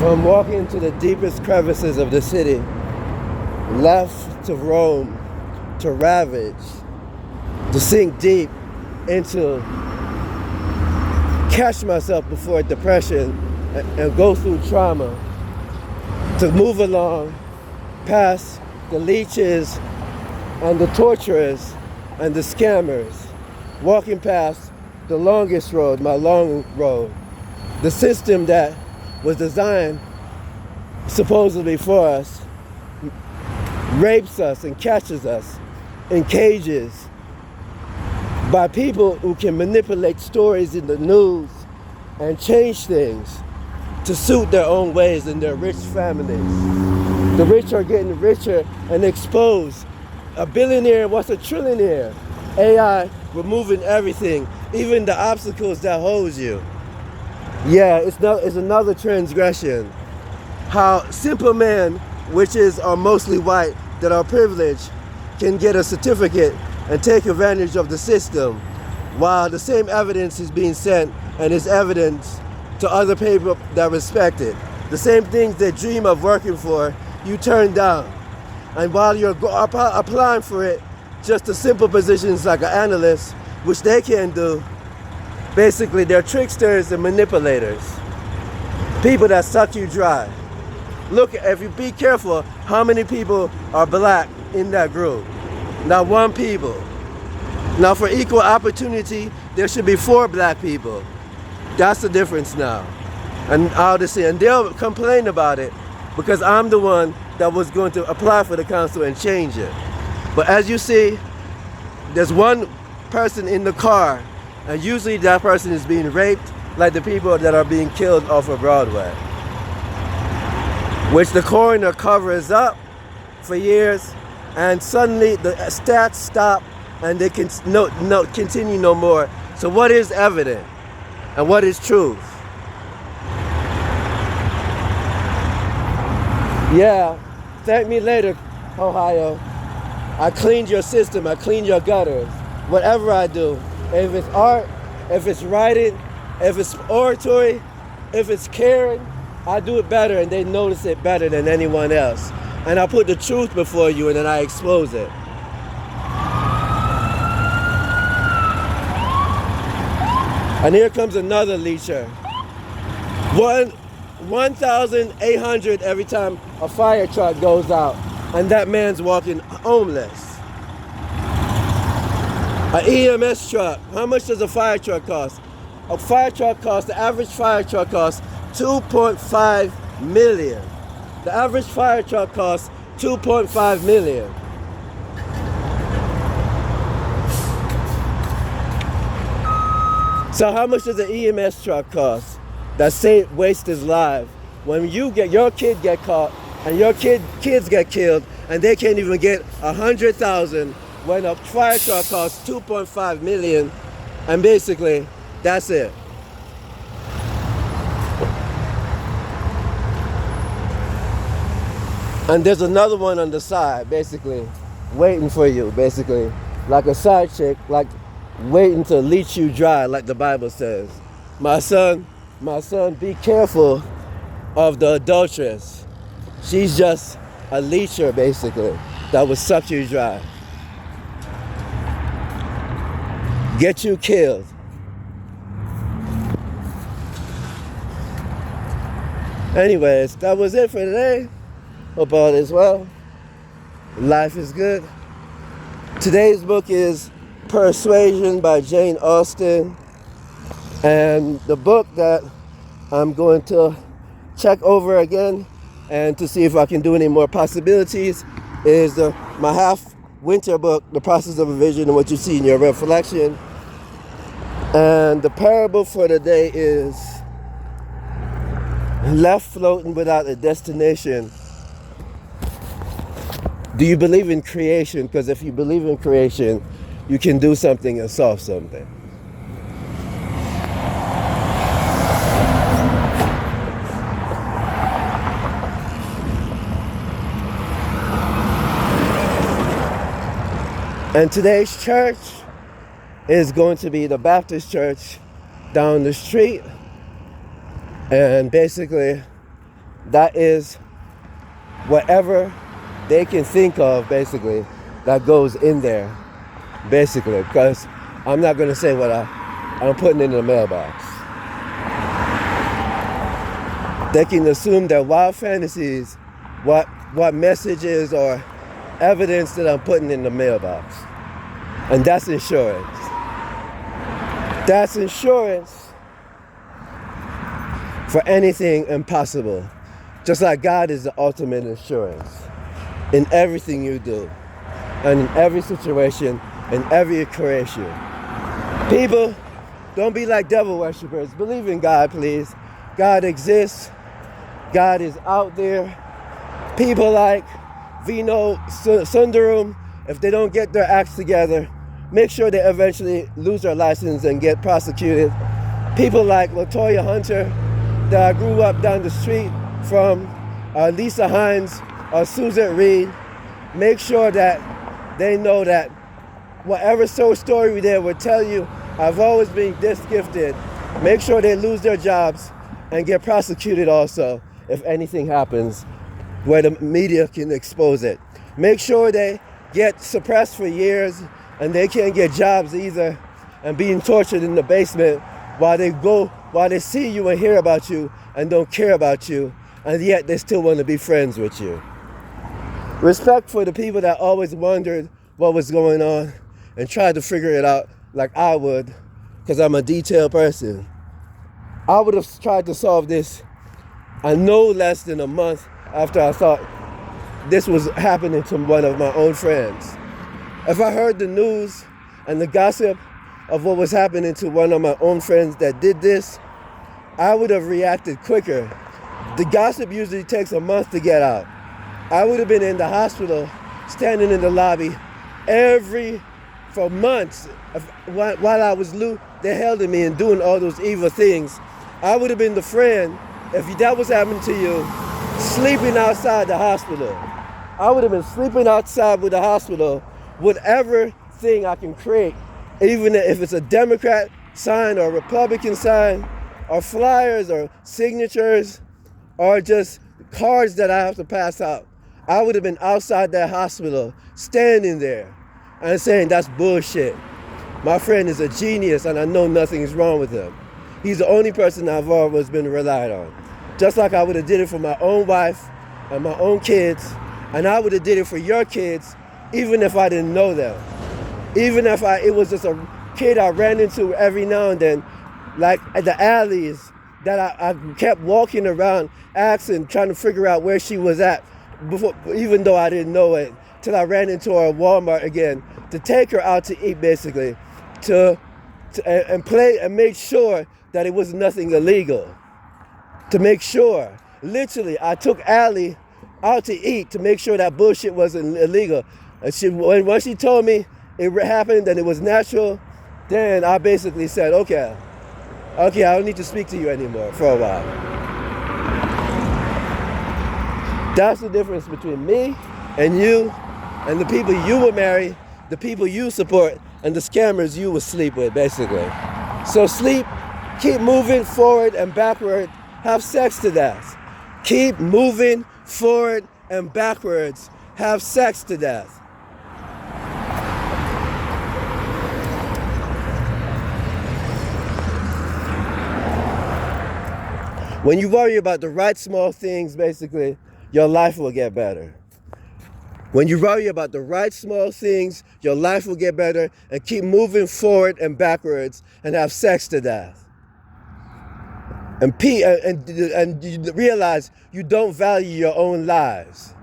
From walking to the deepest crevices of the city, left to roam, to ravage, to sink deep into, catch myself before depression and go through trauma, to move along past the leeches and the torturers and the scammers, walking past the longest road, my long road, the system that was designed supposedly for us, rapes us and catches us in cages by people who can manipulate stories in the news and change things to suit their own ways and their rich families. The rich are getting richer and exposed. A billionaire wants a trillionaire. AI removing everything, even the obstacles that hold you. Yeah, it's another transgression. How simple men, which are mostly white, that are privileged, can get a certificate and take advantage of the system, while the same evidence is being sent and is evidence to other people that respect it. The same things they dream of working for, you turn down. And while you're applying for it, just the simple positions like an analyst, which they can do, basically they're tricksters and manipulators. People that suck you dry. Look, if you be careful, how many people are black in that group? Not one people. Now for equal opportunity, there should be 4 black people. That's the difference now. And and they'll complain about it because I'm the one that was going to apply for the council and change it. But as you see, there's one person in the car, and usually that person is being raped, like the people that are being killed off of Broadway, which the coroner covers up for years, and suddenly the stats stop and they can continue no more. So what is evident and what is truth? Yeah, thank me later, Ohio. I cleaned your system, I cleaned your gutters. Whatever I do, if it's art, if it's writing, if it's oratory, if it's caring, I do it better and they notice it better than anyone else. And I put the truth before you and then I expose it. And here comes another leecher. 1,800 every time a fire truck goes out and that man's walking homeless. An EMS truck, how much does a fire truck cost? A fire truck costs, the average fire truck costs $2.5 million. The average fire truck costs $2.5 million. So how much does an EMS truck cost that waste his life? When your kid get caught and your kids get killed and they can't even get 100,000 when a fire truck costs 2.5 million, and basically that's it. And there's another one on the side, basically waiting for you, basically like a side chick, like waiting to leech you dry, like the Bible says. My son, be careful of the adulteress. She's just a leecher, basically, that will suck you dry, get you killed. Anyways, that was it for today. Hope all is well. Life is good. Today's book is Persuasion by Jane Austen. And the book that I'm going to check over again and to see if I can do any more possibilities is my half-winter book, The Process of a Vision and What You See in Your Reflection. And the parable for today is left floating without a destination. Do you believe in creation? Because if you believe in creation, you can do something and solve something. And today's church is going to be the Baptist church down the street. And basically, that is whatever they can think of, basically, that goes in there, basically, because I'm not going to say what I'm putting in the mailbox. They can assume that wild fantasies, what messages or evidence that I'm putting in the mailbox. And that's insurance. That's insurance for anything impossible. Just like God is the ultimate insurance in everything you do and in every situation, in every creation. People, don't be like devil worshippers. Believe in God, please. God exists. God is out there. People like Vino Sundaram, if they don't get their acts together, make sure they eventually lose their license and get prosecuted. People like Latoya Hunter, that I grew up down the street from, Lisa Hines or Susan Reed, make sure that they know that whatever soul story they would tell you, I've always been this gifted. Make sure they lose their jobs and get prosecuted also if anything happens where the media can expose it. Make sure they get suppressed for years and they can't get jobs either and being tortured in the basement while they see you and hear about you and don't care about you, and yet they still want to be friends with you. Respect for the people that always wondered what was going on and tried to figure it out like I would, because I'm a detailed person. I would have tried to solve this no less than a month after I thought this was happening to one of my own friends. If I heard the news and the gossip of what was happening to one of my own friends that did this, I would have reacted quicker. The gossip usually takes a month to get out. I would have been in the hospital, standing in the lobby for months while I was they held me and doing all those evil things. I would have been the friend, if that was happening to you, sleeping outside the hospital. I would have been sleeping outside with the hospital, whatever thing I can create, even if it's a Democrat sign or a Republican sign, or flyers or signatures, or just cards that I have to pass out. I would have been outside that hospital, standing there, and saying, that's bullshit. My friend is a genius, and I know nothing's wrong with him. He's the only person I've always been relied on. Just like I would have did it for my own wife and my own kids, and I would have did it for your kids, even if I didn't know them. Even if it was just a kid I ran into every now and then, like at the alleys, that I kept walking around asking, trying to figure out where she was at, before, even though I didn't know it, till I ran into her at Walmart again, to take her out to eat, basically, and play and make sure that it was nothing illegal. To make sure. Literally, I took Allie out to eat to make sure that bullshit wasn't illegal. And once she told me it happened and it was natural, then I basically said, okay, I don't need to speak to you anymore for a while. That's the difference between me and you and the people you will marry, the people you support, and the scammers you will sleep with, basically. So sleep, keep moving forward and backward, have sex to death. Keep moving forward and backwards, have sex to death. When you worry about the right small things, basically, your life will get better. When you worry about the right small things, your life will get better, and keep moving forward and backwards and have sex to death. And you realize you don't value your own lives.